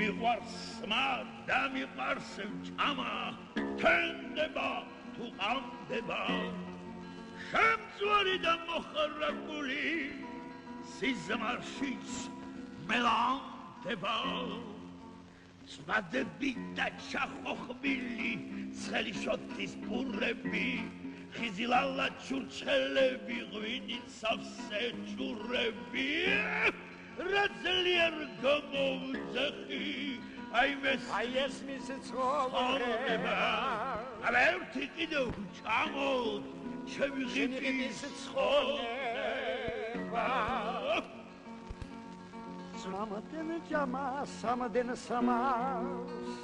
მიყვარს სმა და მიყვარს ჭამა თენდება თუ ყამდება შემწვარი და მოხარებული სიზმარშიც მელანდება წვადები და ჩახოხბილი ცხელი შოთის პურები ხიზილალა ჩურჩხელები ღვინით სავსე ჩურები რა ძლიერ გამოვძახი აი ეს მის ცხოვრება აბა ერთი კიდევ ჩამოთ ჩემი ღიმის ცხოვრება სამადენ ჯამა სამადენ სამას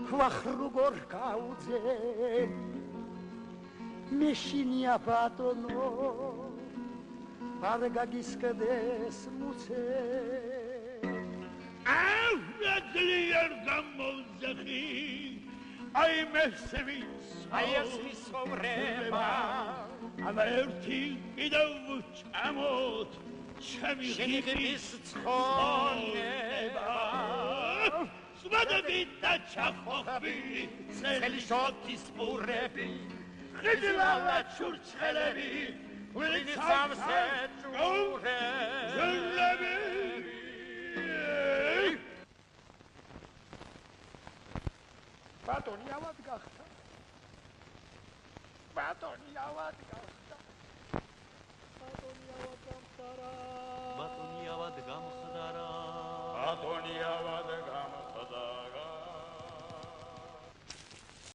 ქვახრუგორ გაუძე მეშინია ბატონო არ გაგისკდეს მუცე რა ძლიერ გამოვძახი აი ეს მის ცხოვრება აბა ერთი კიდევ ჩამოთ ჩემი ღიმის ცხოვრება სვადები და ჩახოხბილი ცხელი შოთის პურები ხიზილალა ჩურჩხელები ღვინით სავსე ჩურები ბატონი ავად გახდა ბატონი ავად გამხდარა